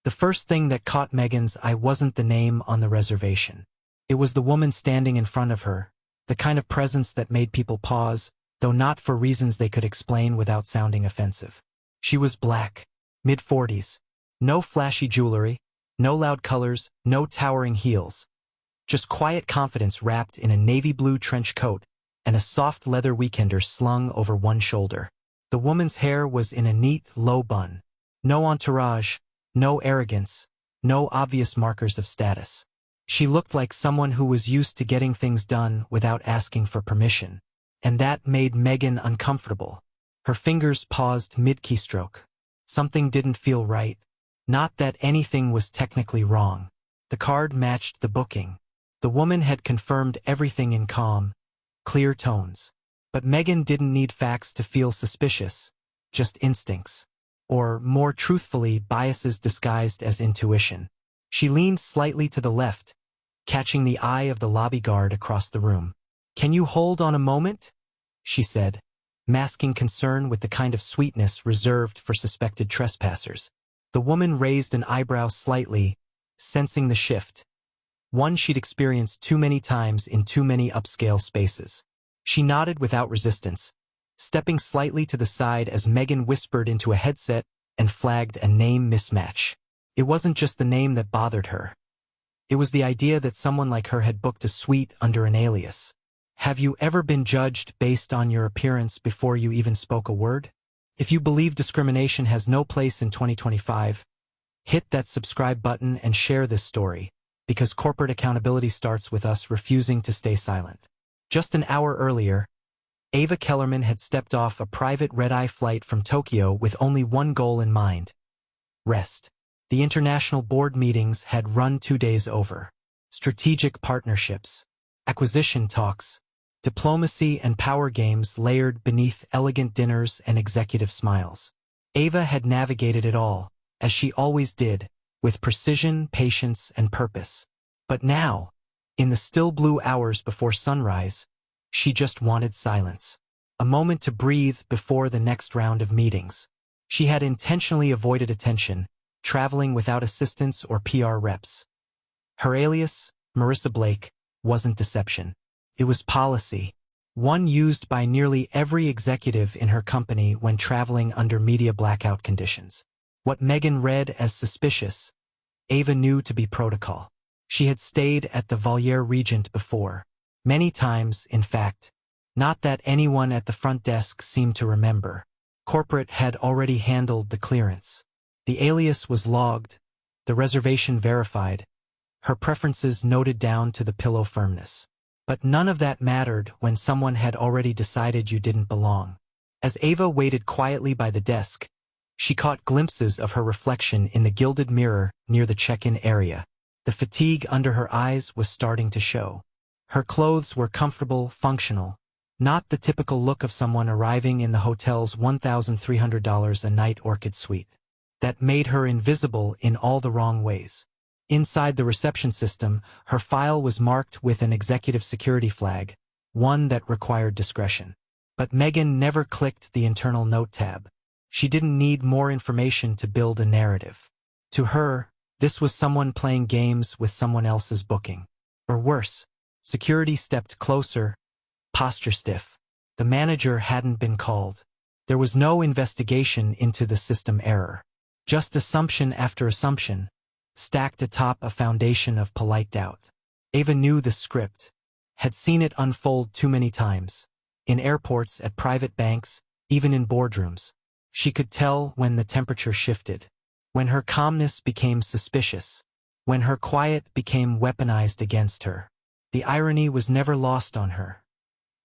The first thing that caught Megan's eye wasn't the name on the reservation. It was the woman standing in front of her, the kind of presence that made people pause, though not for reasons they could explain without sounding offensive. She was black, mid-40s. No flashy jewelry, no loud colors, no towering heels. Just quiet confidence wrapped in a navy blue trench coat and a soft leather weekender slung over one shoulder. The woman's hair was in a neat, low bun. No entourage, no arrogance, no obvious markers of status. She looked like someone who was used to getting things done without asking for permission, and that made Megan uncomfortable. Her fingers paused mid-keystroke. Something didn't feel right. Not that anything was technically wrong. The card matched the booking. The woman had confirmed everything in calm, clear tones. But Megan didn't need facts to feel suspicious, just instincts. Or, more truthfully, biases disguised as intuition. She leaned slightly to the left, catching the eye of the lobby guard across the room. "Can you hold on a moment?" she said, masking concern with the kind of sweetness reserved for suspected trespassers. The woman raised an eyebrow slightly, sensing the shift. One she'd experienced too many times in too many upscale spaces. She nodded without resistance, stepping slightly to the side as Megan whispered into a headset and flagged a name mismatch. It wasn't just the name that bothered her. It was the idea that someone like her had booked a suite under an alias. Have you ever been judged based on your appearance before you even spoke a word? If you believe discrimination has no place in 2025, hit that subscribe button and share this story, because corporate accountability starts with us refusing to stay silent. Just an hour earlier, Ava Kellerman had stepped off a private red-eye flight from Tokyo with only one goal in mind: rest. The international board meetings had run 2 days over. Strategic partnerships, acquisition talks, diplomacy and power games layered beneath elegant dinners and executive smiles. Ava had navigated it all, as she always did, with precision, patience, and purpose. But now, in the still blue hours before sunrise, she just wanted silence. A moment to breathe before the next round of meetings. She had intentionally avoided attention, traveling without assistants or PR reps. Her alias, Marissa Blake, wasn't deception. It was policy, one used by nearly every executive in her company when traveling under media blackout conditions. What Megan read as suspicious, Ava knew to be protocol. She had stayed at the Valier Regent before. Many times, in fact. Not that anyone at the front desk seemed to remember. Corporate had already handled the clearance. The alias was logged, the reservation verified, her preferences noted down to the pillow firmness. But none of that mattered when someone had already decided you didn't belong. As Ava waited quietly by the desk, she caught glimpses of her reflection in the gilded mirror near the check-in area. The fatigue under her eyes was starting to show. Her clothes were comfortable, functional, not the typical look of someone arriving in the hotel's $1,300 a night orchid suite. That made her invisible in all the wrong ways. Inside the reception system, her file was marked with an executive security flag, one that required discretion. But Megan never clicked the internal note tab. She didn't need more information to build a narrative. To her, this was someone playing games with someone else's booking. Or worse, security stepped closer, posture stiff. The manager hadn't been called. There was no investigation into the system error. Just assumption after assumption, stacked atop a foundation of polite doubt. Ava knew the script, had seen it unfold too many times. In airports, at private banks, even in boardrooms. She could tell when the temperature shifted, when her calmness became suspicious, when her quiet became weaponized against her. The irony was never lost on her.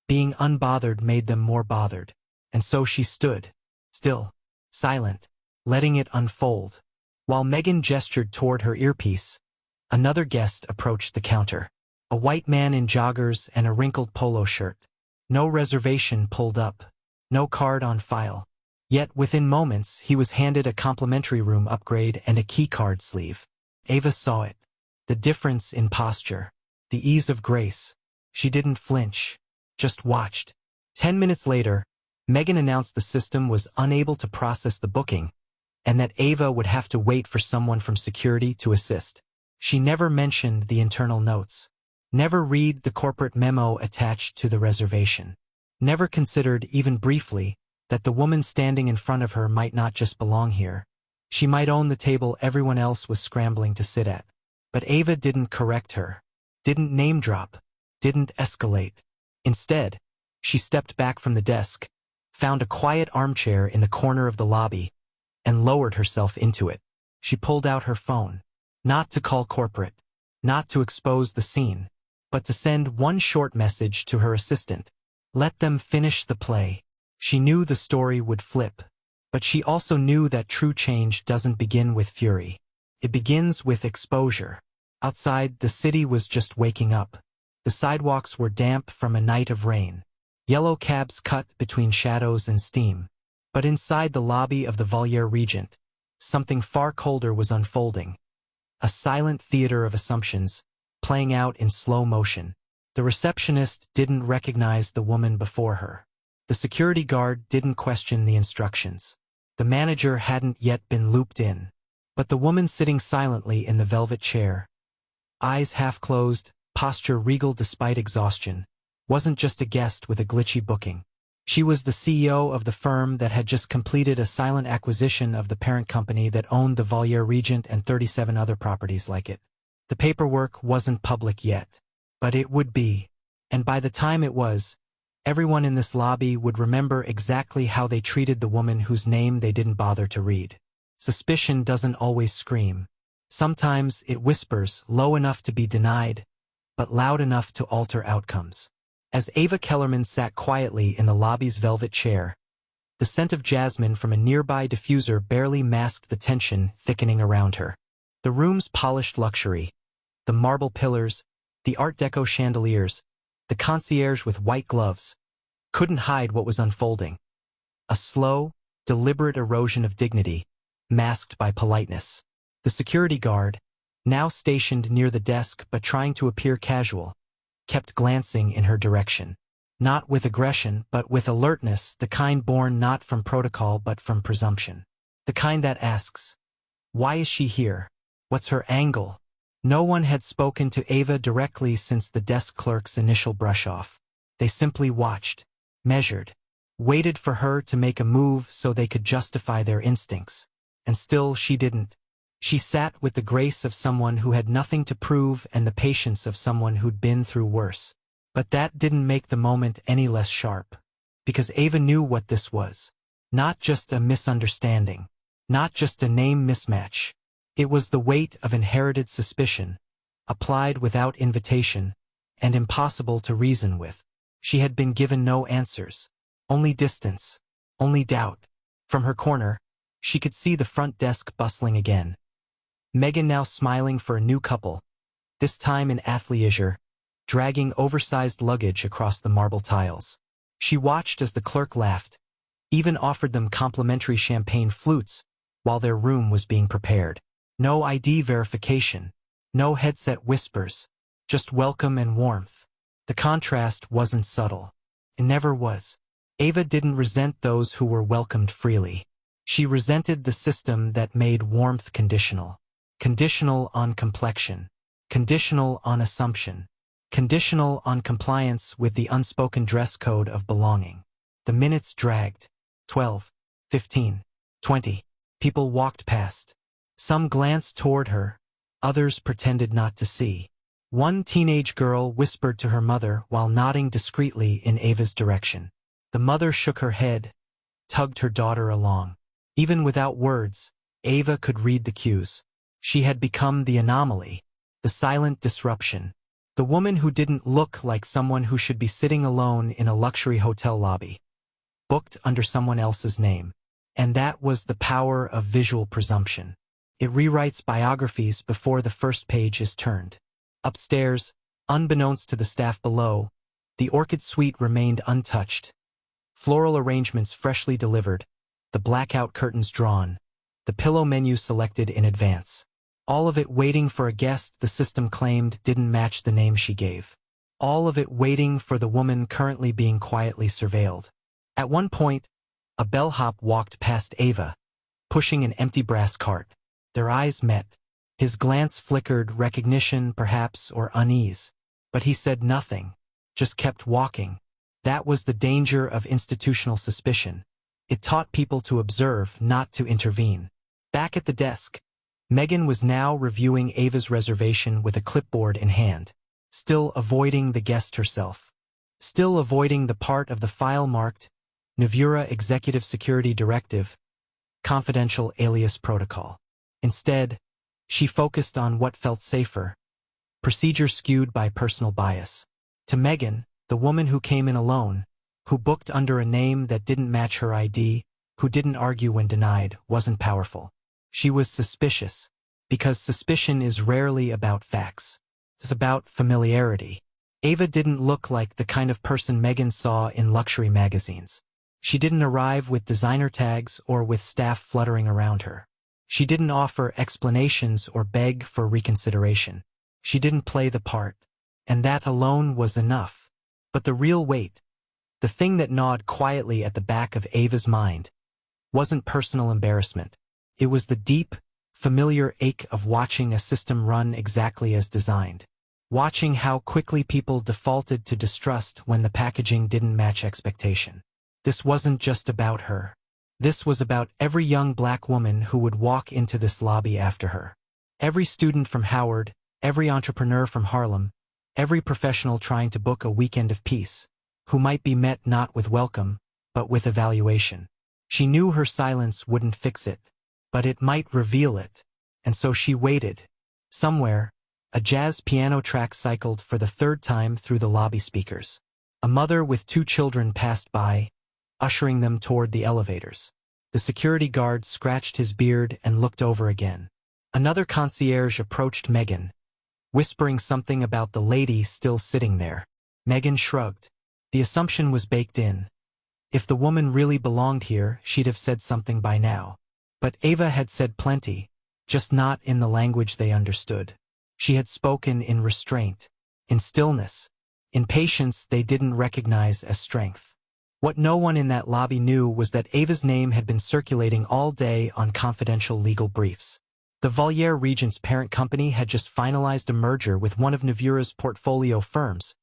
Being unbothered made them more bothered, and so she stood, still, silent, letting it unfold. While Megan gestured toward her earpiece, another guest approached the counter. A white man in joggers and a wrinkled polo shirt. No reservation pulled up, no card on file. Yet within moments he was handed a complimentary room upgrade and a keycard sleeve. Ava saw it. The difference in posture. The ease of grace. She didn't flinch. Just watched. 10 minutes later, Megan announced the system was unable to process the booking, and that Ava would have to wait for someone from security to assist. She never mentioned the internal notes. Never read the corporate memo attached to the reservation. Never considered, even briefly, that the woman standing in front of her might not just belong here. She might own the table everyone else was scrambling to sit at. But Ava didn't correct her, didn't name-drop, didn't escalate. Instead, she stepped back from the desk, found a quiet armchair in the corner of the lobby, and lowered herself into it. She pulled out her phone, not to call corporate, not to expose the scene, but to send one short message to her assistant. Let them finish the play. She knew the story would flip, but she also knew that true change doesn't begin with fury. It begins with exposure. Outside, the city was just waking up. The sidewalks were damp from a night of rain. Yellow cabs cut between shadows and steam. But inside the lobby of the Voliere Regent, something far colder was unfolding. A silent theater of assumptions, playing out in slow motion. The receptionist didn't recognize the woman before her. The security guard didn't question the instructions. The manager hadn't yet been looped in. But the woman sitting silently in the velvet chair, eyes half closed, posture regal despite exhaustion, wasn't just a guest with a glitchy booking. She was the CEO of the firm that had just completed a silent acquisition of the parent company that owned the Voliere Regent and 37 other properties like it. The paperwork wasn't public yet, but it would be. And by the time it was, everyone in this lobby would remember exactly how they treated the woman whose name they didn't bother to read. Suspicion doesn't always scream. Sometimes it whispers, low enough to be denied, but loud enough to alter outcomes. As Ava Kellerman sat quietly in the lobby's velvet chair, the scent of jasmine from a nearby diffuser barely masked the tension thickening around her. The room's polished luxury, the marble pillars, the Art Deco chandeliers, the concierge with white gloves, couldn't hide what was unfolding. A slow, deliberate erosion of dignity, masked by politeness. The security guard, now stationed near the desk but trying to appear casual, kept glancing in her direction. Not with aggression, but with alertness, the kind born not from protocol but from presumption. The kind that asks, why is she here? What's her angle? No one had spoken to Ava directly since the desk clerk's initial brush-off. They simply watched, measured, waited for her to make a move so they could justify their instincts. And still she didn't. She sat with the grace of someone who had nothing to prove and the patience of someone who'd been through worse. But that didn't make the moment any less sharp. Because Ava knew what this was. Not just a misunderstanding. Not just a name mismatch. It was the weight of inherited suspicion, applied without invitation, and impossible to reason with. She had been given no answers. Only distance. Only doubt. From her corner, she could see the front desk bustling again. Megan now smiling for a new couple, this time in athleisure, dragging oversized luggage across the marble tiles. She watched as the clerk laughed, even offered them complimentary champagne flutes while their room was being prepared. No ID verification, no headset whispers, just welcome and warmth. The contrast wasn't subtle. It never was. Ava didn't resent those who were welcomed freely. She resented the system that made warmth conditional. Conditional on complexion. Conditional on assumption. Conditional on compliance with the unspoken dress code of belonging. The minutes dragged. 12, 15, 20. People walked past. Some glanced toward her, others pretended not to see. One teenage girl whispered to her mother while nodding discreetly in Ava's direction. The mother shook her head, tugged her daughter along. Even without words, Ava could read the cues. She had become the anomaly, the silent disruption, the woman who didn't look like someone who should be sitting alone in a luxury hotel lobby, booked under someone else's name. And that was the power of visual presumption. It rewrites biographies before the first page is turned. Upstairs, unbeknownst to the staff below, the orchid suite remained untouched. Floral arrangements freshly delivered, the blackout curtains drawn, the pillow menu selected in advance. All of it waiting for a guest the system claimed didn't match the name she gave. All of it waiting for the woman currently being quietly surveilled. At one point, a bellhop walked past Ava, pushing an empty brass cart. Their eyes met. His glance flickered, recognition, perhaps, or unease. But he said nothing, just kept walking. That was the danger of institutional suspicion. It taught people to observe, not to intervene. Back at the desk, Megan was now reviewing Ava's reservation with a clipboard in hand, still avoiding the guest herself. Still avoiding the part of the file marked Navura Executive Security Directive, Confidential Alias Protocol. Instead, she focused on what felt safer, procedure skewed by personal bias. To Megan, the woman who came in alone, who booked under a name that didn't match her ID, who didn't argue when denied, wasn't powerful. She was suspicious, because suspicion is rarely about facts. It's about familiarity. Ava didn't look like the kind of person Megan saw in luxury magazines. She didn't arrive with designer tags or with staff fluttering around her. She didn't offer explanations or beg for reconsideration. She didn't play the part, and that alone was enough. But the real weight, the thing that gnawed quietly at the back of Ava's mind, wasn't personal embarrassment. It was the deep, familiar ache of watching a system run exactly as designed. Watching how quickly people defaulted to distrust when the packaging didn't match expectation. This wasn't just about her. This was about every young black woman who would walk into this lobby after her. Every student from Howard, every entrepreneur from Harlem, every professional trying to book a weekend of peace, who might be met not with welcome, but with evaluation. She knew her silence wouldn't fix it, but it might reveal it, and so she waited. Somewhere, a jazz piano track cycled for the third time through the lobby speakers. A mother with 2 children passed by, ushering them toward the elevators. The security guard scratched his beard and looked over again. Another concierge approached Megan, whispering something about the lady still sitting there. Megan shrugged. The assumption was baked in. If the woman really belonged here, she'd have said something by now. But Ava had said plenty, just not in the language they understood. She had spoken in restraint, in stillness, in patience they didn't recognize as strength. What no one in that lobby knew was that Ava's name had been circulating all day on confidential legal briefs. The Valier Regents parent company had just finalized a merger with one of Navura's portfolio firms,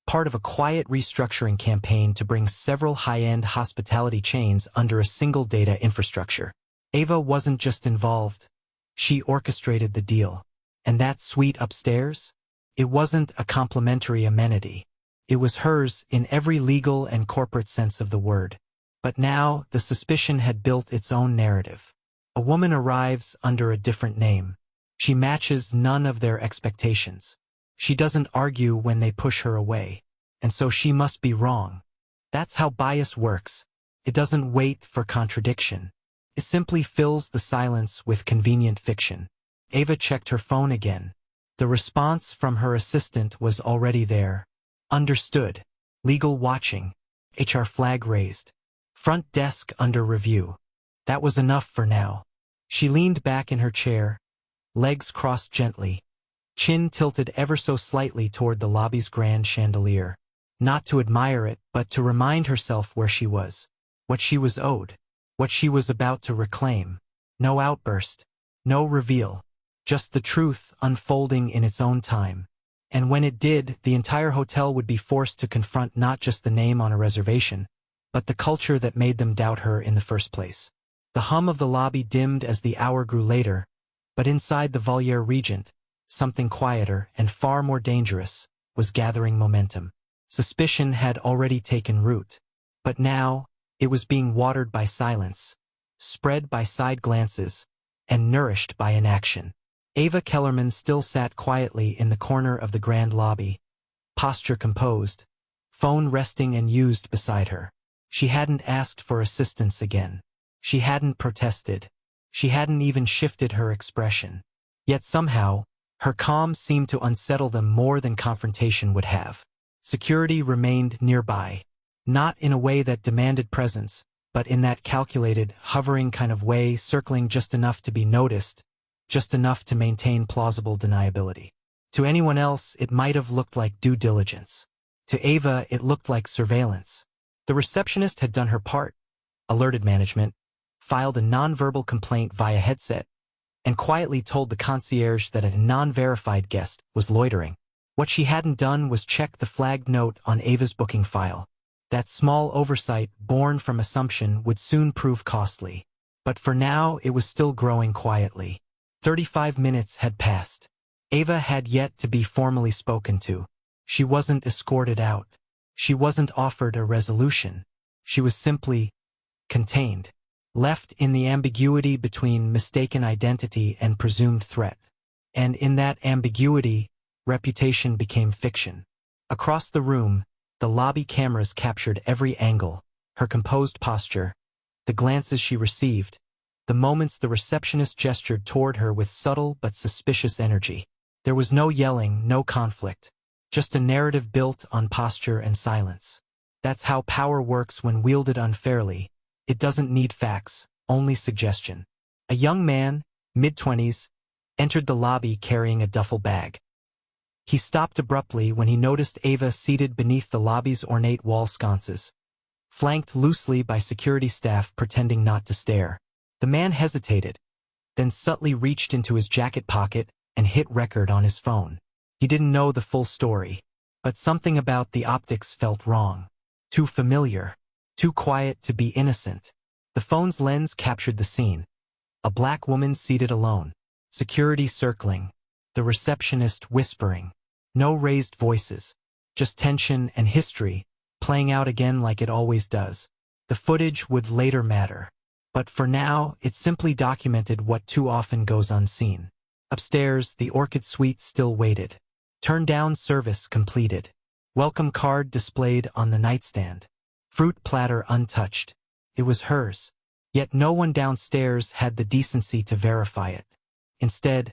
part of a quiet restructuring campaign to bring several high-end hospitality chains under a single data infrastructure. Ava wasn't just involved, she orchestrated the deal. And that suite upstairs? It wasn't a complimentary amenity. It was hers in every legal and corporate sense of the word. But now, the suspicion had built its own narrative. A woman arrives under a different name. She matches none of their expectations. She doesn't argue when they push her away. And so she must be wrong. That's how bias works. It doesn't wait for contradiction. It simply fills the silence with convenient fiction. Ava checked her phone again. The response from her assistant was already there. Understood. Legal watching. HR flag raised. Front desk under review. That was enough for now. She leaned back in her chair, legs crossed gently, chin tilted ever so slightly toward the lobby's grand chandelier. Not to admire it, but to remind herself where she was, what she was owed, what she was about to reclaim. No outburst, no reveal, just the truth unfolding in its own time. And when it did, the entire hotel would be forced to confront not just the name on a reservation, but the culture that made them doubt her in the first place. The hum of the lobby dimmed as the hour grew later, but inside the Valier Regent, something quieter and far more dangerous was gathering momentum. Suspicion had already taken root, but now it was being watered by silence, spread by side glances, and nourished by inaction. Ava Kellerman still sat quietly in the corner of the grand lobby, posture composed, phone resting and used beside her. She hadn't asked for assistance again. She hadn't protested. She hadn't even shifted her expression. Yet somehow, her calm seemed to unsettle them more than confrontation would have. Security remained nearby, not in a way that demanded presence, but in that calculated, hovering kind of way, circling just enough to be noticed, just enough to maintain plausible deniability. To anyone else, it might have looked like due diligence. To Ava, it looked like surveillance. The receptionist had done her part, alerted management, filed a non-verbal complaint via headset, and quietly told the concierge that a non-verified guest was loitering. What she hadn't done was check the flagged note on Ava's booking file. That small oversight, born from assumption, would soon prove costly. But for now, it was still growing quietly. 35 minutes had passed. Ava had yet to be formally spoken to. She wasn't escorted out. She wasn't offered a resolution. She was simply contained, left in the ambiguity between mistaken identity and presumed threat. And in that ambiguity, reputation became fiction. Across the room, the lobby cameras captured every angle, her composed posture, the glances she received, the moments the receptionist gestured toward her with subtle but suspicious energy. There was no yelling, no conflict, just a narrative built on posture and silence. That's how power works when wielded unfairly. It doesn't need facts, only suggestion. A young man, mid-20s, entered the lobby carrying a duffel bag. He stopped abruptly when he noticed Ava seated beneath the lobby's ornate wall sconces, flanked loosely by security staff pretending not to stare. The man hesitated, then subtly reached into his jacket pocket and hit record on his phone. He didn't know the full story, but something about the optics felt wrong. Too familiar, too quiet to be innocent. The phone's lens captured the scene. A black woman seated alone, security circling, the receptionist whispering. No raised voices, just tension and history, playing out again like it always does. The footage would later matter. But for now, it simply documented what too often goes unseen. Upstairs, the Orchid Suite still waited. Turn down service completed. Welcome card displayed on the nightstand. Fruit platter untouched. It was hers. Yet no one downstairs had the decency to verify it. Instead,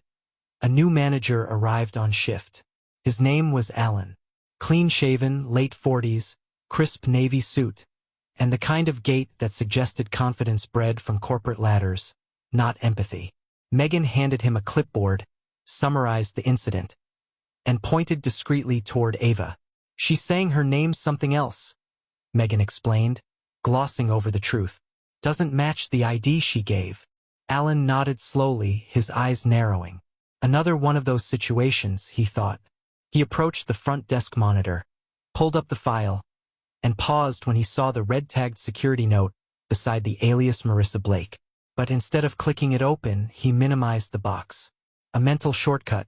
a new manager arrived on shift. His name was Alan. Clean-shaven, late 40s, crisp navy suit, and the kind of gait that suggested confidence bred from corporate ladders, not empathy. Megan handed him a clipboard, summarized the incident, and pointed discreetly toward Ava. She's saying her name's something else, Megan explained, glossing over the truth. Doesn't match the ID she gave. Alan nodded slowly, his eyes narrowing. Another one of those situations, he thought. He approached the front desk monitor, pulled up the file, and paused when he saw the red-tagged security note beside the alias Marissa Blake. But instead of clicking it open, he minimized the box. A mental shortcut.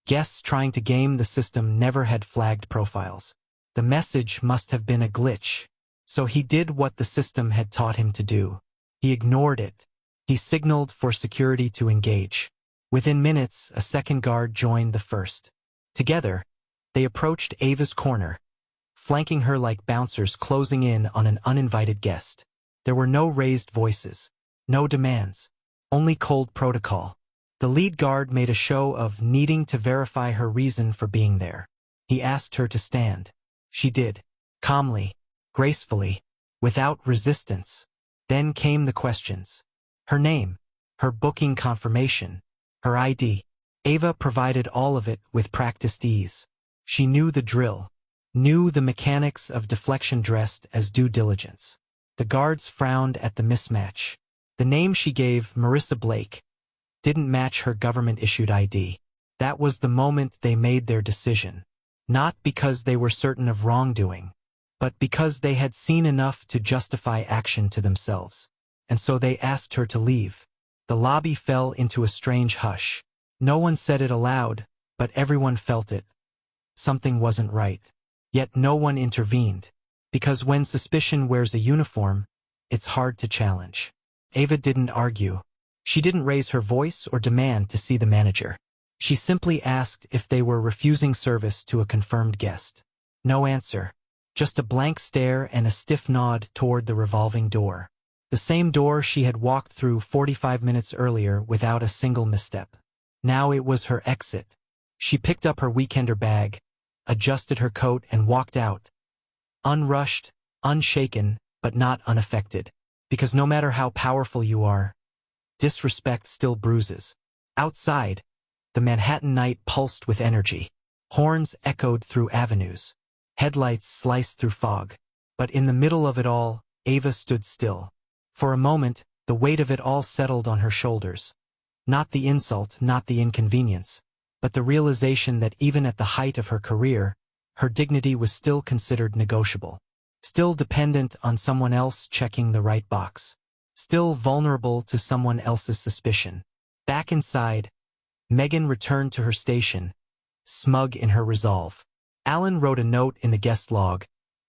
Guests trying to game the system never had flagged profiles. The message must have been a glitch. So he did what the system had taught him to do. He ignored it. He signaled for security to engage. Within minutes, a second guard joined the first. Together, they approached Ava's corner, flanking her like bouncers closing in on an uninvited guest. There were no raised voices, no demands, only cold protocol. The lead guard made a show of needing to verify her reason for being there. He asked her to stand. She did, calmly, gracefully, without resistance. Then came the questions. Her name, her booking confirmation, her ID. Ava provided all of it with practiced ease. She knew the drill, knew the mechanics of deflection dressed as due diligence. The guards frowned at the mismatch. The name she gave, Marissa Blake, didn't match her government-issued ID. That was the moment they made their decision. Not because they were certain of wrongdoing, but because they had seen enough to justify action to themselves. And so they asked her to leave. The lobby fell into a strange hush. No one said it aloud, but everyone felt it. Something wasn't right. Yet no one intervened. Because when suspicion wears a uniform, it's hard to challenge. Ava didn't argue. She didn't raise her voice or demand to see the manager. She simply asked if they were refusing service to a confirmed guest. No answer. Just a blank stare and a stiff nod toward the revolving door. The same door she had walked through 45 minutes earlier without a single misstep. Now it was her exit. She picked up her weekender bag, adjusted her coat and walked out. Unrushed, unshaken, but not unaffected. Because no matter how powerful you are, disrespect still bruises. Outside, the Manhattan night pulsed with energy. Horns echoed through avenues. Headlights sliced through fog. But in the middle of it all, Ava stood still. For a moment, The weight of it all settled on her shoulders. Not the insult, not the inconvenience, but the realization that even at the height of her career, her dignity was still considered negotiable. Still dependent on someone else checking the right box. Still vulnerable to someone else's suspicion. Back inside, Megan returned to her station, smug in her resolve. Alan wrote a note in the guest log,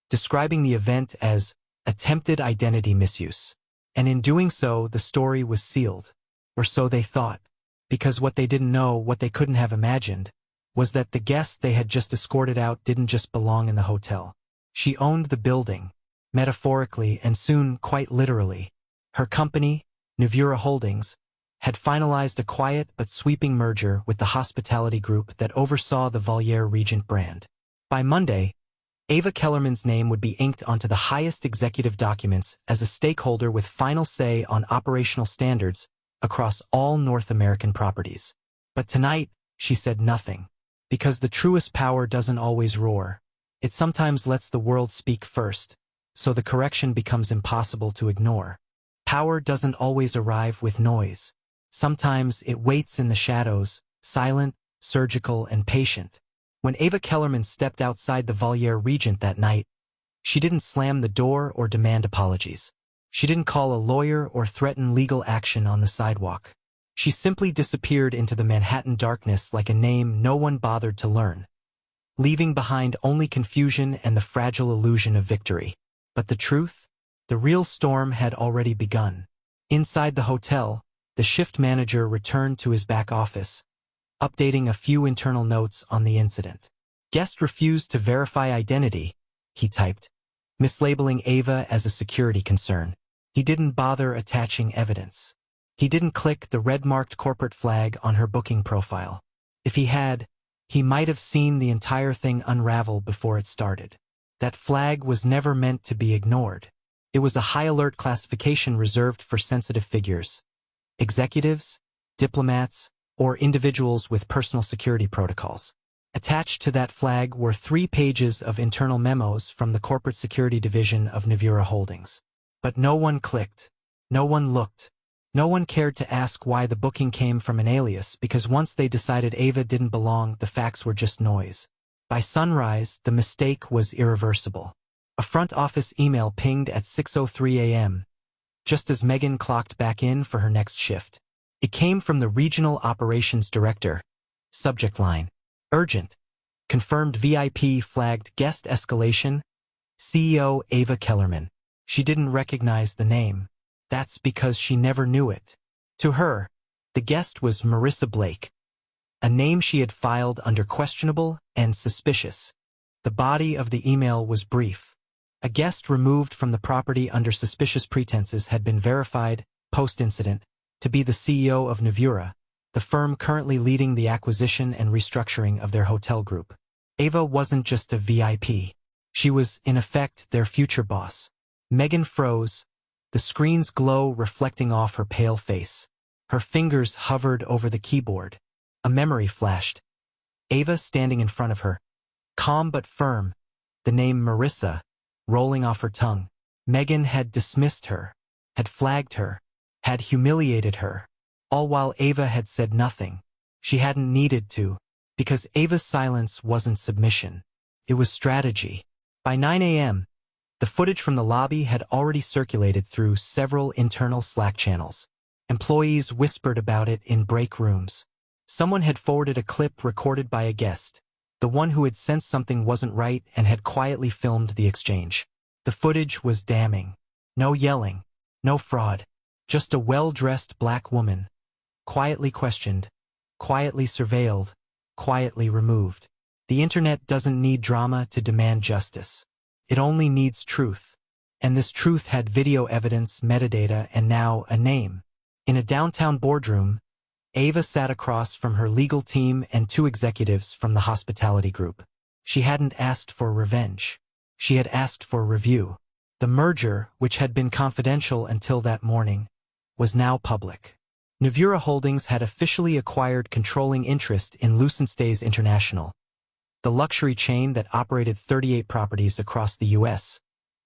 describing the event as attempted identity misuse. And in doing so, the story was sealed. Or so they thought. Because what they didn't know, what they couldn't have imagined, was that the guest they had just escorted out didn't just belong in the hotel. She owned the building, metaphorically and soon quite literally. Her company, Nuvura Holdings, had finalized a quiet but sweeping merger with the hospitality group that oversaw the Valier Regent brand. By Monday, Ava Kellerman's name would be inked onto the highest executive documents as a stakeholder with final say on operational standards across all North American properties. But tonight, she said nothing. Because the truest power doesn't always roar. It sometimes lets the world speak first, so the correction becomes impossible to ignore. Power doesn't always arrive with noise. Sometimes it waits in the shadows, silent, surgical, and patient. When Ava Kellerman stepped outside the Valier Regent that night, she didn't slam the door or demand apologies. She didn't call a lawyer or threaten legal action on the sidewalk. She simply disappeared into the Manhattan darkness like a name no one bothered to learn, leaving behind only confusion and the fragile illusion of victory. But the truth? The real storm had already begun. Inside the hotel, the shift manager returned to his back office, updating a few internal notes on the incident. Guest refused to verify identity, he typed, mislabeling Ava as a security concern. He didn't bother attaching evidence. He didn't click the red-marked corporate flag on her booking profile. If he had, he might have seen the entire thing unravel before it started. That flag was never meant to be ignored. It was a high-alert classification reserved for sensitive figures. Executives, diplomats, or individuals with personal security protocols. Attached to that flag were 3 pages of internal memos from the corporate security division of Nuvura Holdings. But no one clicked. No one looked. No one cared to ask why the booking came from an alias, because once they decided Ava didn't belong, the facts were just noise. By sunrise, the mistake was irreversible. A front office email pinged at 6:03 a.m., just as Megan clocked back in for her next shift. It came from the Regional Operations Director. Subject line: Urgent. Confirmed VIP flagged guest escalation. CEO Ava Kellerman. She didn't recognize the name. That's because she never knew it. To her, the guest was Marissa Blake, a name she had filed under questionable and suspicious. The body of the email was brief. A guest removed from the property under suspicious pretenses had been verified, post-incident, to be the CEO of Nuvura, the firm currently leading the acquisition and restructuring of their hotel group. Ava wasn't just a VIP. She was, in effect, their future boss. Megan froze, the screen's glow reflecting off her pale face. Her fingers hovered over the keyboard. A memory flashed. Ava standing in front of her, calm but firm, the name Marissa rolling off her tongue. Megan had dismissed her, had flagged her, had humiliated her, all while Ava had said nothing. She hadn't needed to, because Ava's silence wasn't submission. It was strategy. By 9 a.m., the footage from the lobby had already circulated through several internal Slack channels. Employees whispered about it in break rooms. Someone had forwarded a clip recorded by a guest, the one who had sensed something wasn't right and had quietly filmed the exchange. The footage was damning. No yelling, no fraud, just a well-dressed black woman, quietly questioned, quietly surveilled, quietly removed. The internet doesn't need drama to demand justice. It only needs truth. And this truth had video evidence, metadata, and now a name. In a downtown boardroom, Ava sat across from her legal team and 2 executives from the hospitality group. She hadn't asked for revenge. She had asked for review. The merger, which had been confidential until that morning, was now public. Nuvura Holdings had officially acquired controlling interest in Lucent Stays International, the luxury chain that operated 38 properties across the U.S.,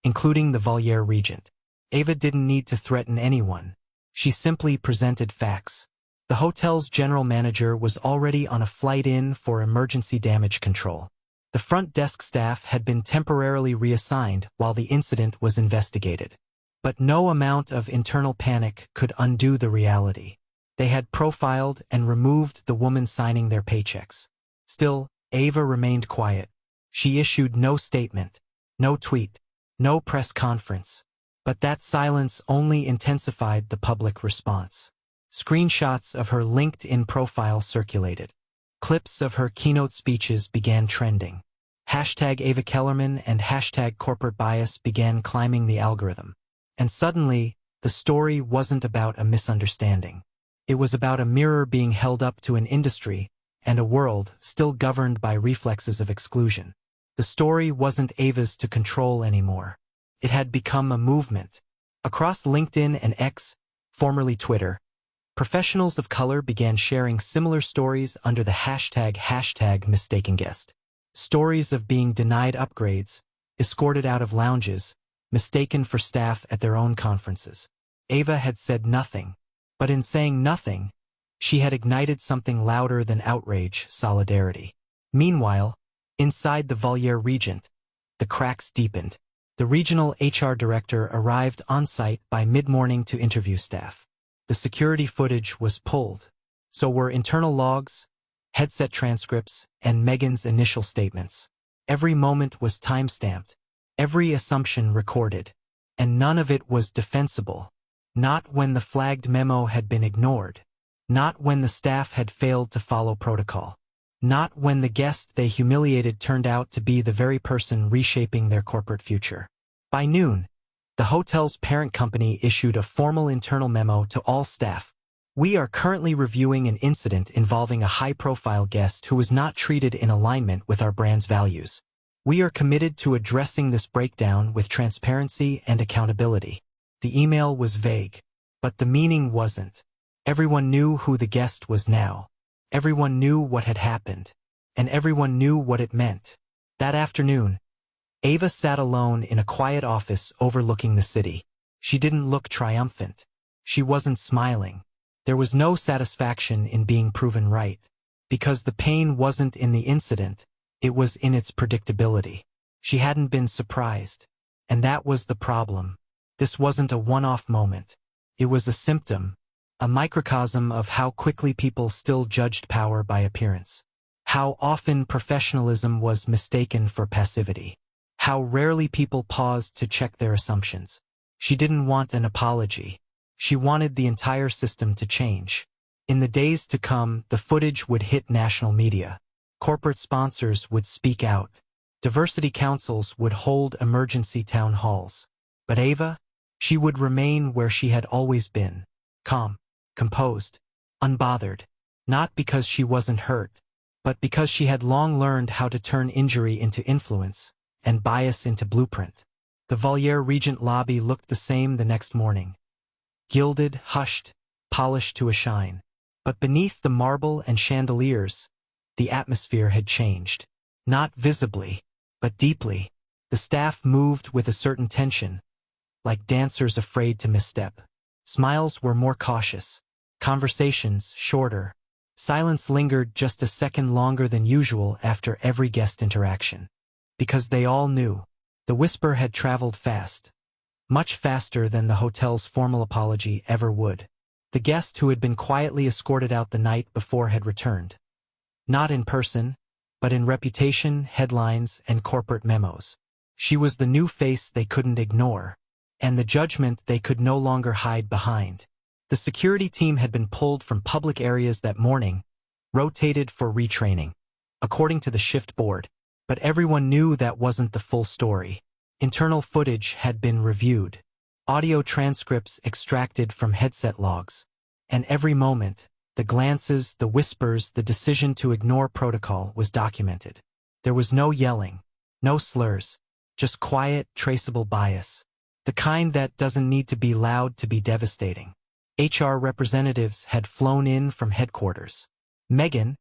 including the Valier Regent. Ava didn't need to threaten anyone. She simply presented facts. The hotel's general manager was already on a flight in for emergency damage control. The front desk staff had been temporarily reassigned while the incident was investigated. But no amount of internal panic could undo the reality. They had profiled and removed the woman signing their paychecks. Still, Ava remained quiet. She issued no statement, no tweet, no press conference. But that silence only intensified the public response. Screenshots of her LinkedIn profile circulated. Clips of her keynote speeches began trending. Hashtag Ava Kellerman and hashtag corporate bias began climbing the algorithm. And suddenly, the story wasn't about a misunderstanding. It was about a mirror being held up to an industry and a world still governed by reflexes of exclusion. The story wasn't Ava's to control anymore. It had become a movement. Across LinkedIn and X, formerly Twitter, professionals of color began sharing similar stories under the hashtag mistaken guest. Stories of being denied upgrades, escorted out of lounges, mistaken for staff at their own conferences. Ava had said nothing, but in saying nothing, she had ignited something louder than outrage, solidarity. Meanwhile, inside the Voliere Regent, the cracks deepened. The regional HR director arrived on site by mid-morning to interview staff. The security footage was pulled. So were internal logs, headset transcripts, and Megan's initial statements. Every moment was time-stamped, every assumption recorded, and none of it was defensible. Not when the flagged memo had been ignored. Not when the staff had failed to follow protocol. Not when the guest they humiliated turned out to be the very person reshaping their corporate future. By noon, the hotel's parent company issued a formal internal memo to all staff. We are currently reviewing an incident involving a high-profile guest who was not treated in alignment with our brand's values. We are committed to addressing this breakdown with transparency and accountability. The email was vague, but the meaning wasn't. Everyone knew who the guest was now. Everyone knew what had happened, and everyone knew what it meant. That afternoon, Ava sat alone in a quiet office overlooking the city. She didn't look triumphant. She wasn't smiling. There was no satisfaction in being proven right, because the pain wasn't in the incident, it was in its predictability. She hadn't been surprised, and that was the problem. This wasn't a one-off moment. It was a symptom, a microcosm of how quickly people still judged power by appearance. How often professionalism was mistaken for passivity. How rarely people paused to check their assumptions. She didn't want an apology. She wanted the entire system to change. In the days to come, the footage would hit national media. Corporate sponsors would speak out. Diversity councils would hold emergency town halls. But Ava? She would remain where she had always been. Calm, composed, unbothered. Not because she wasn't hurt, but because she had long learned how to turn injury into influence, and bias into blueprint. The Voliere Regent lobby looked the same the next morning. Gilded, hushed, polished to a shine. But beneath the marble and chandeliers, the atmosphere had changed. Not visibly, but deeply. The staff moved with a certain tension, like dancers afraid to misstep. Smiles were more cautious. Conversations shorter. Silence lingered just a second longer than usual after every guest interaction. Because they all knew. The whisper had traveled fast. Much faster than the hotel's formal apology ever would. The guest who had been quietly escorted out the night before had returned. Not in person, but in reputation, headlines, and corporate memos. She was the new face they couldn't ignore, and the judgment they could no longer hide behind. The security team had been pulled from public areas that morning, rotated for retraining, according to the shift board. But everyone knew that wasn't the full story. Internal footage had been reviewed, audio transcripts extracted from headset logs, and every moment, the glances, the whispers, the decision to ignore protocol was documented. There was no yelling, no slurs, just quiet, traceable bias. The kind that doesn't need to be loud to be devastating. HR representatives had flown in from headquarters. Megan,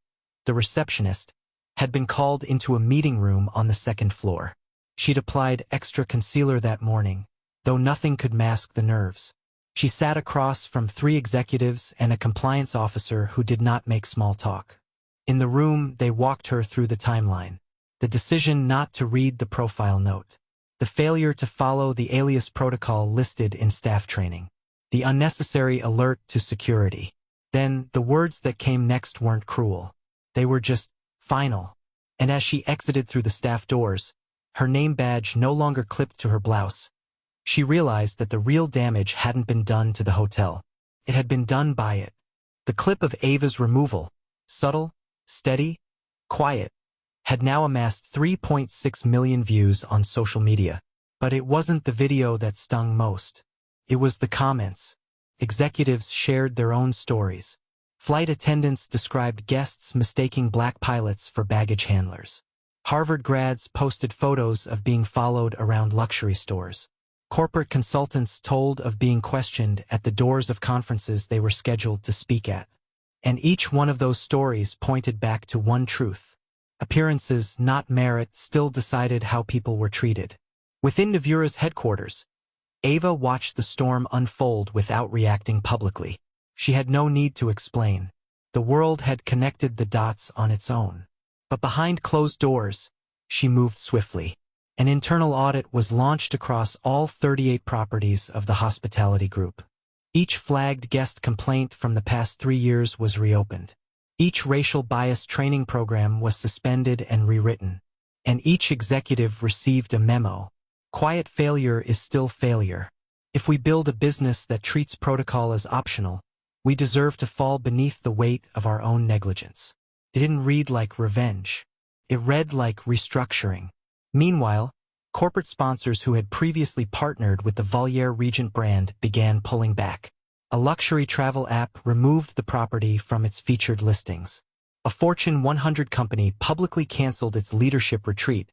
the receptionist, had been called into a meeting room on the second floor. She'd applied extra concealer that morning, though nothing could mask the nerves. She sat across from 3 executives and a compliance officer who did not make small talk. In the room, they walked her through the timeline. The decision not to read the profile note. The failure to follow the alias protocol listed in staff training. The unnecessary alert to security. Then, the words that came next weren't cruel. They were just final. And as she exited through the staff doors, her name badge no longer clipped to her blouse, she realized that the real damage hadn't been done to the hotel. It had been done by it. The clip of Ava's removal, subtle, steady, quiet, had now amassed 3.6 million views on social media. But it wasn't the video that stung most. It was the comments. Executives shared their own stories. Flight attendants described guests mistaking black pilots for baggage handlers. Harvard grads posted photos of being followed around luxury stores. Corporate consultants told of being questioned at the doors of conferences they were scheduled to speak at. And each one of those stories pointed back to one truth. Appearances, not merit, still decided how people were treated. Within Nevura's headquarters, Ava watched the storm unfold without reacting publicly. She had no need to explain. The world had connected the dots on its own. But behind closed doors, she moved swiftly. An internal audit was launched across all 38 properties of the hospitality group. Each flagged guest complaint from the past 3 years was reopened. Each racial bias training program was suspended and rewritten. And each executive received a memo. Quiet failure is still failure. If we build a business that treats protocol as optional, we deserve to fall beneath the weight of our own negligence. It didn't read like revenge. It read like restructuring. Meanwhile, corporate sponsors who had previously partnered with the Valier Regent brand began pulling back. A luxury travel app removed the property from its featured listings. A Fortune 100 company publicly canceled its leadership retreat,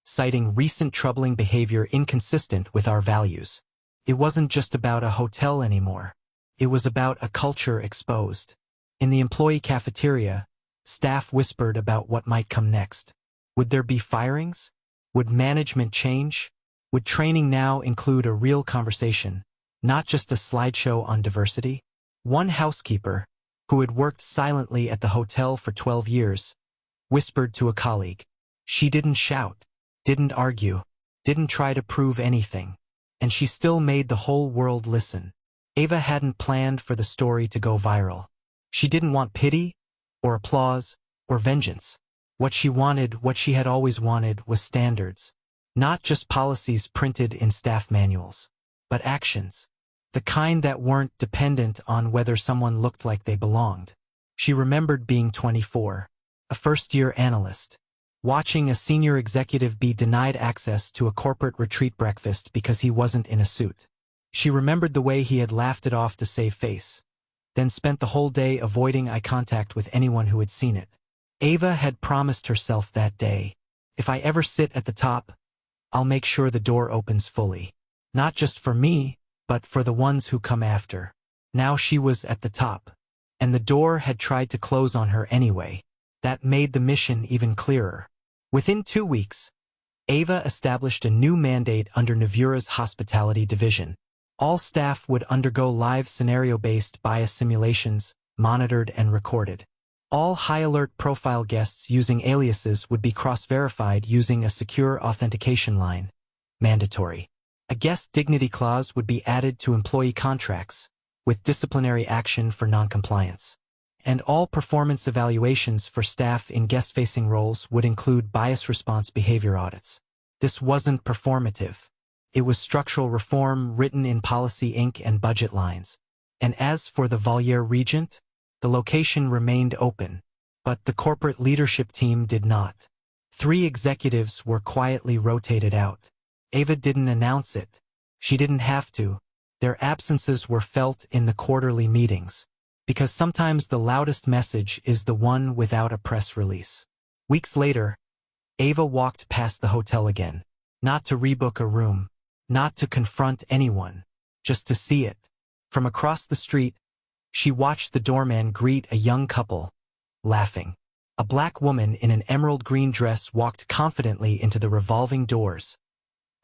citing recent troubling behavior inconsistent with our values. It wasn't just about a hotel anymore. It was about a culture exposed. In the employee cafeteria, staff whispered about what might come next. Would there be firings? Would management change? Would training now include a real conversation, not just a slideshow on diversity? One housekeeper, who had worked silently at the hotel for 12 years, whispered to a colleague. She didn't shout, didn't argue, didn't try to prove anything. And she still made the whole world listen. Ava hadn't planned for the story to go viral. She didn't want pity, or applause, or vengeance. What she wanted, what she had always wanted, was standards. Not just policies printed in staff manuals, but actions. The kind that weren't dependent on whether someone looked like they belonged. She remembered being 24, a first-year analyst, watching a senior executive be denied access to a corporate retreat breakfast because he wasn't in a suit. She remembered the way he had laughed it off to save face, then spent the whole day avoiding eye contact with anyone who had seen it. Ava had promised herself that day, if I ever sit at the top, I'll make sure the door opens fully. Not just for me, but for the ones who come after. Now she was at the top, and the door had tried to close on her anyway. That made the mission even clearer. Within 2 weeks, Ava established a new mandate under Nevura's hospitality division. All staff would undergo live scenario-based bias simulations, monitored and recorded. All high-alert profile guests using aliases would be cross-verified using a secure authentication line. Mandatory. A guest dignity clause would be added to employee contracts, with disciplinary action for noncompliance. And all performance evaluations for staff in guest-facing roles would include bias response behavior audits. This wasn't performative. It was structural reform written in policy ink and budget lines. And as for the Valier Regent, the location remained open, but the corporate leadership team did not. 3 executives were quietly rotated out. Ava didn't announce it. She didn't have to. Their absences were felt in the quarterly meetings, because sometimes the loudest message is the one without a press release. Weeks later, Ava walked past the hotel again, not to rebook a room, not to confront anyone, just to see it. From across the street, she watched the doorman greet a young couple, laughing. A black woman in an emerald green dress walked confidently into the revolving doors.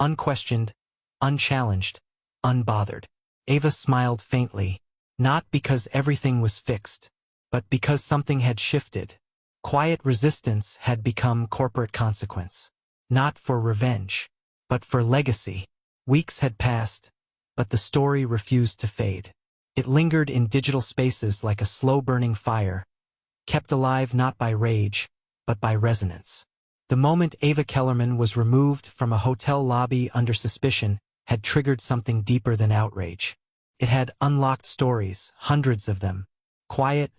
Unquestioned, unchallenged, unbothered. Ava smiled faintly, not because everything was fixed, but because something had shifted. Quiet resistance had become corporate consequence. Not for revenge, but for legacy. Weeks had passed, but the story refused to fade. It lingered in digital spaces like a slow-burning fire, kept alive not by rage, but by resonance. The moment Ava Kellerman was removed from a hotel lobby under suspicion had triggered something deeper than outrage. It had unlocked stories, hundreds of them. Quiet,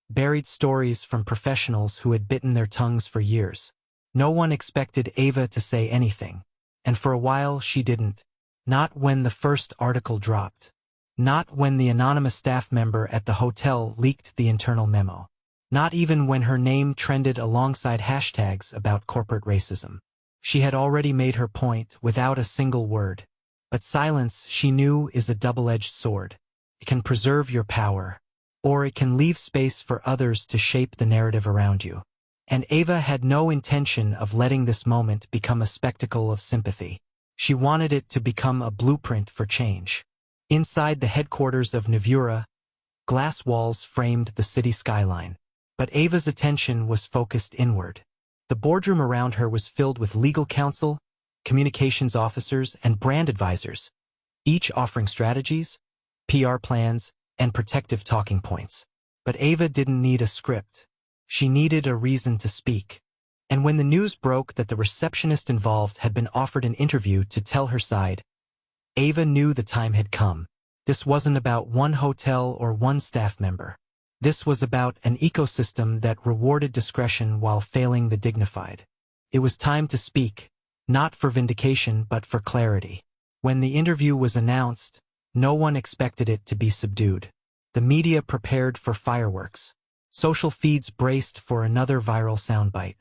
buried stories from professionals who had bitten their tongues for years. No one expected Ava to say anything, and for a while she didn't. Not when the first article dropped. Not when the anonymous staff member at the hotel leaked the internal memo. Not even when her name trended alongside hashtags about corporate racism. She had already made her point without a single word. But silence, she knew, is a double-edged sword. It can preserve your power, or it can leave space for others to shape the narrative around you. And Ava had no intention of letting this moment become a spectacle of sympathy. She wanted it to become a blueprint for change. Inside the headquarters of Nuvura, glass walls framed the city skyline. But Ava's attention was focused inward. The boardroom around her was filled with legal counsel, communications officers, and brand advisors, each offering strategies, PR plans, and protective talking points. But Ava didn't need a script. She needed a reason to speak. And when the news broke that the receptionist involved had been offered an interview to tell her side, Ava knew the time had come. This wasn't about one hotel or one staff member. This was about an ecosystem that rewarded discretion while failing the dignified. It was time to speak, not for vindication but for clarity. When the interview was announced, no one expected it to be subdued. The media prepared for fireworks. Social feeds braced for another viral soundbite.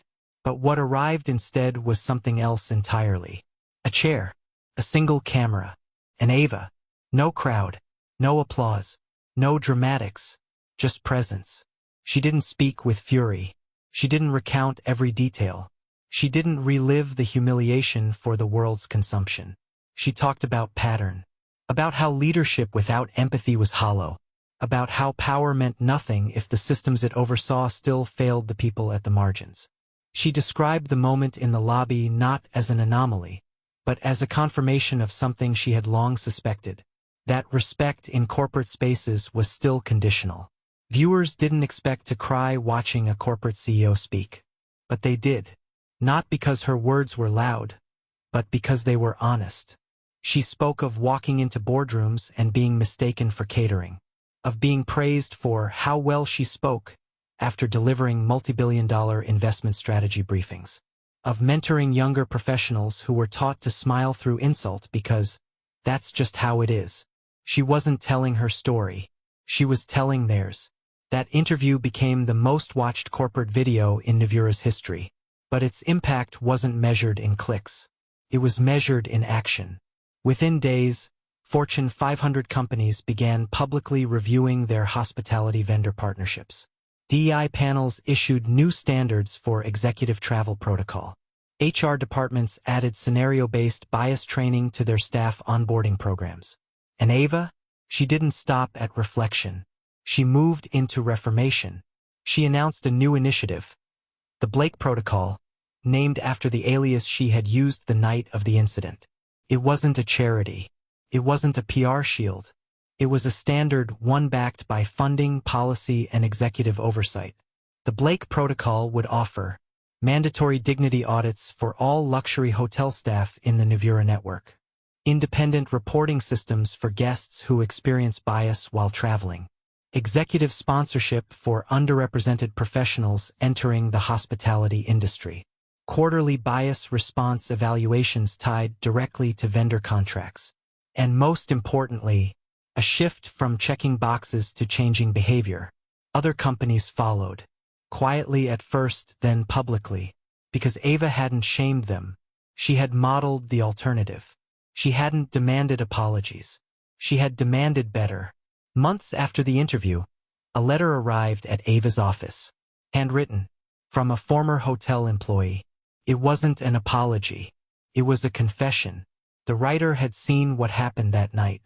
But what arrived instead was something else entirely. A chair, a single camera, and Ava. No crowd, no applause, no dramatics. Just presence. She didn't speak with fury. She didn't recount every detail. She didn't relive the humiliation for the world's consumption. She talked about pattern. About how leadership without empathy was hollow. About how power meant nothing if the systems it oversaw still failed the people at the margins. She described the moment in the lobby not as an anomaly, but as a confirmation of something she had long suspected. That respect in corporate spaces was still conditional. Viewers didn't expect to cry watching a corporate CEO speak. But they did. Not because her words were loud, but because they were honest. She spoke of walking into boardrooms and being mistaken for catering. Of being praised for how well she spoke after delivering multi-billion-dollar investment strategy briefings. Of mentoring younger professionals who were taught to smile through insult because that's just how it is. She wasn't telling her story. She was telling theirs. That interview became the most watched corporate video in Nuvura's history. But its impact wasn't measured in clicks. It was measured in action. Within days, Fortune 500 companies began publicly reviewing their hospitality vendor partnerships. DEI panels issued new standards for executive travel protocol. HR departments added scenario-based bias training to their staff onboarding programs. And Ava? She didn't stop at reflection. She moved into reformation. She announced a new initiative, the Blake Protocol, named after the alias she had used the night of the incident. It wasn't a charity. It wasn't a PR shield. It was a standard, one backed by funding, policy, and executive oversight. The Blake Protocol would offer mandatory dignity audits for all luxury hotel staff in the Nuvura network, independent reporting systems for guests who experience bias while traveling, executive sponsorship for underrepresented professionals entering the hospitality industry, quarterly bias response evaluations tied directly to vendor contracts, and most importantly, a shift from checking boxes to changing behavior. Other companies followed, quietly at first, then publicly, because Ava hadn't shamed them. She had modeled the alternative. She hadn't demanded apologies. She had demanded better. Months after the interview, a letter arrived at Ava's office, handwritten, from a former hotel employee. It wasn't an apology. It was a confession. The writer had seen what happened that night.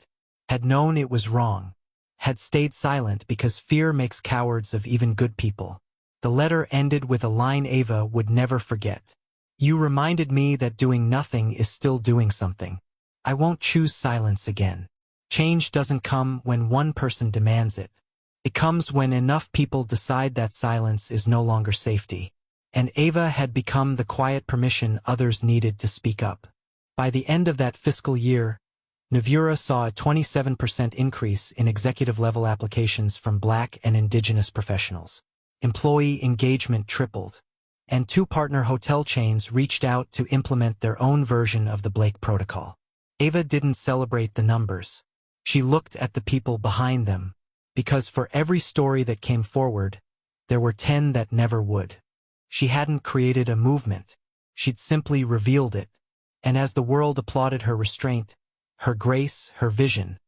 had known it was wrong, had stayed silent because fear makes cowards of even good people. The letter ended with a line Ava would never forget. "You reminded me that doing nothing is still doing something. I won't choose silence again. Change doesn't come when one person demands it. It comes when enough people decide that silence is no longer safety." And Ava had become the quiet permission others needed to speak up. By the end of that fiscal year, Navura saw a 27% increase in executive-level applications from Black and Indigenous professionals. Employee engagement tripled, and 2 partner hotel chains reached out to implement their own version of the Blake Protocol. Ava didn't celebrate the numbers. She looked at the people behind them, because for every story that came forward, there were 10 that never would. She hadn't created a movement. She'd simply revealed it. And as the world applauded her restraint, her grace, her vision,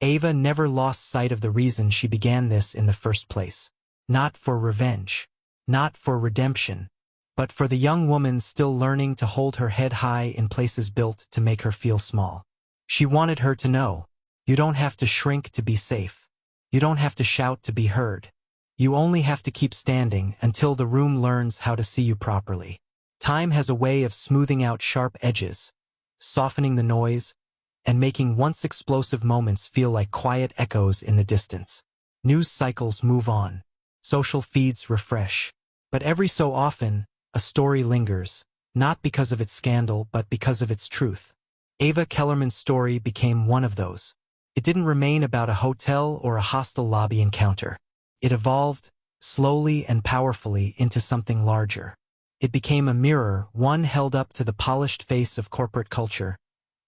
Ava never lost sight of the reason she began this in the first place. Not for revenge, not for redemption, but for the young woman still learning to hold her head high in places built to make her feel small. She wanted her to know, you don't have to shrink to be safe. You don't have to shout to be heard. You only have to keep standing until the room learns how to see you properly. Time has a way of smoothing out sharp edges, softening the noise, and making once explosive moments feel like quiet echoes in the distance. News cycles move on. Social feeds refresh. But every so often, a story lingers, not because of its scandal but because of its truth. Ava Kellerman's story became one of those. It didn't remain about a hotel or a hostile lobby encounter. It evolved, slowly and powerfully, into something larger. It became a mirror, one held up to the polished face of corporate culture,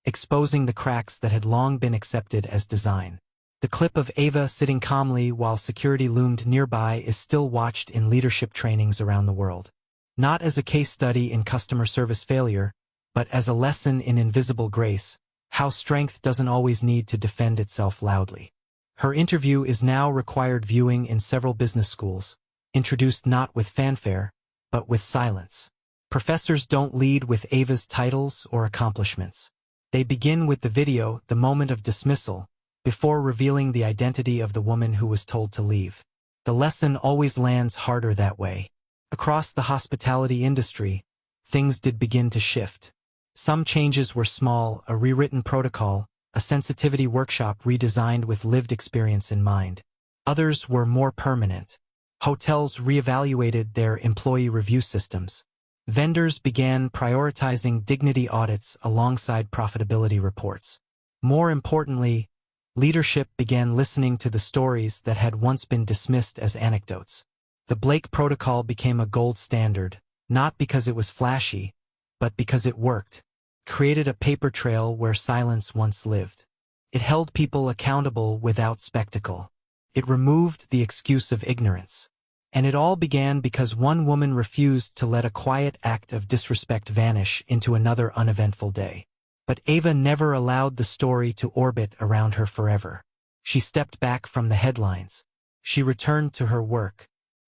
exposing the cracks that had long been accepted as design. The clip of Ava sitting calmly while security loomed nearby is still watched in leadership trainings around the world. Not as a case study in customer service failure, but as a lesson in invisible grace, how strength doesn't always need to defend itself loudly. Her interview is now required viewing in several business schools, introduced not with fanfare, but with silence. Professors don't lead with Ava's titles or accomplishments. They begin with the video, the moment of dismissal, before revealing the identity of the woman who was told to leave. The lesson always lands harder that way. Across the hospitality industry, things did begin to shift. Some changes were small, a rewritten protocol, a sensitivity workshop redesigned with lived experience in mind. Others were more permanent. Hotels reevaluated their employee review systems. Vendors began prioritizing dignity audits alongside profitability reports. More importantly, leadership began listening to the stories that had once been dismissed as anecdotes. The Blake Protocol became a gold standard, not because it was flashy, but because it worked. Created a paper trail where silence once lived. It held people accountable without spectacle. It removed the excuse of ignorance. And it all began because one woman refused to let a quiet act of disrespect vanish into another uneventful day. But Ava never allowed the story to orbit around her forever. She stepped back from the headlines. She returned to her work.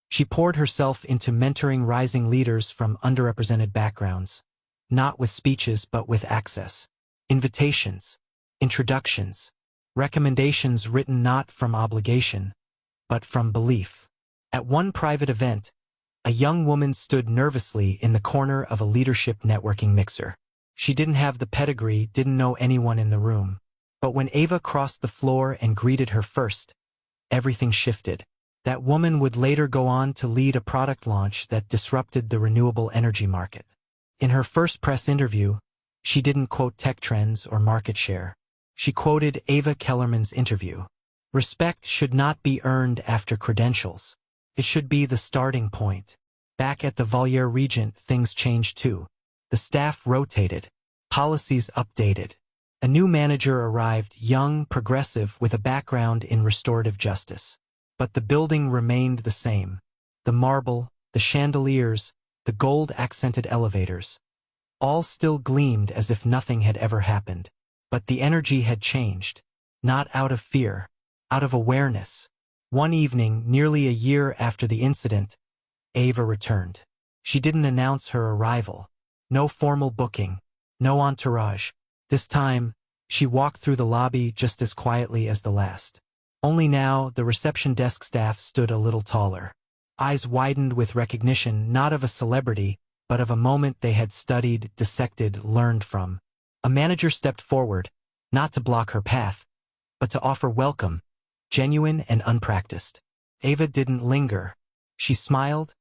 She poured herself into mentoring rising leaders from underrepresented backgrounds. Not with speeches but with access. Invitations, introductions, recommendations written not from obligation, but from belief. At one private event, a young woman stood nervously in the corner of a leadership networking mixer. She didn't have the pedigree, didn't know anyone in the room. But when Ava crossed the floor and greeted her first, everything shifted. That woman would later go on to lead a product launch that disrupted the renewable energy market. In her first press interview, she didn't quote tech trends or market share. She quoted Ava Kellerman's interview. Respect should not be earned after credentials. It should be the starting point. Back at the Valier Regent, things changed too. The staff rotated. Policies updated. A new manager arrived, young, progressive, with a background in restorative justice. But the building remained the same. The marble, the chandeliers, the gold-accented elevators. All still gleamed as if nothing had ever happened. But the energy had changed. Not out of fear. Out of awareness. One evening, nearly a year after the incident, Ava returned. She didn't announce her arrival. No formal booking. No entourage. This time, She walked through the lobby just as quietly as the last. Only now, the reception desk staff stood a little taller. Eyes widened with recognition not of a celebrity, but of a moment they had studied, dissected, learned from. A manager stepped forward, not to block her path, but to offer welcome, genuine and unpracticed. Ava didn't linger. She smiled,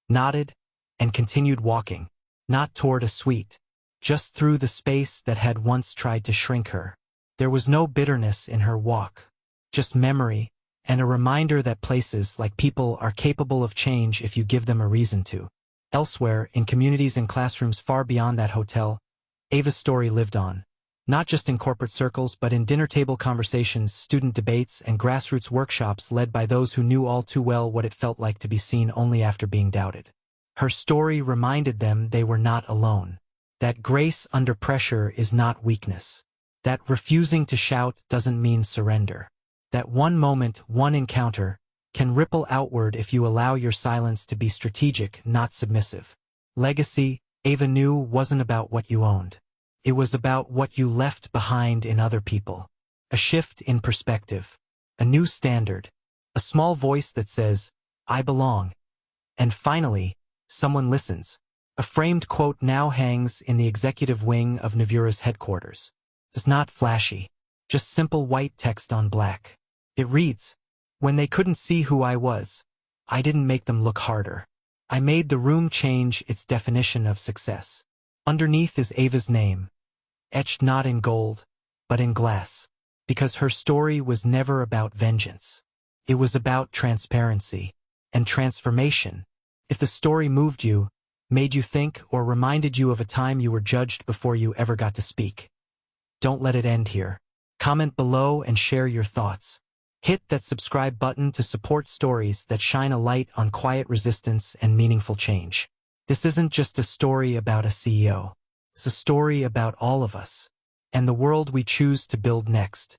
nodded, and continued walking, not toward a suite, just through the space that had once tried to shrink her. There was no bitterness in her walk, just memory, and a reminder that places, like people, are capable of change if you give them a reason to. Elsewhere, in communities and classrooms far beyond that hotel, Ava's story lived on. Not just in corporate circles but in dinner-table conversations, student debates, and grassroots workshops led by those who knew all too well what it felt like to be seen only after being doubted. Her story reminded them they were not alone. That grace under pressure is not weakness. That refusing to shout doesn't mean surrender. That one moment, one encounter, can ripple outward if you allow your silence to be strategic, not submissive. Legacy, Ava knew, wasn't about what you owned. It was about what you left behind in other people. A shift in perspective. A new standard. A small voice that says, I belong. And finally, someone listens. A framed quote now hangs in the executive wing of Navura's headquarters. It's not flashy. Just simple white text on black. It reads, when they couldn't see who I was, I didn't make them look harder. I made the room change its definition of success. Underneath is Ava's name, etched not in gold, but in glass, because her story was never about vengeance. It was about transparency and transformation. If the story moved you, made you think, or reminded you of a time you were judged before you ever got to speak, don't let it end here. Comment below and share your thoughts. Hit that subscribe button to support stories that shine a light on quiet resistance and meaningful change. This isn't just a story about a CEO. It's a story about all of us and the world we choose to build next.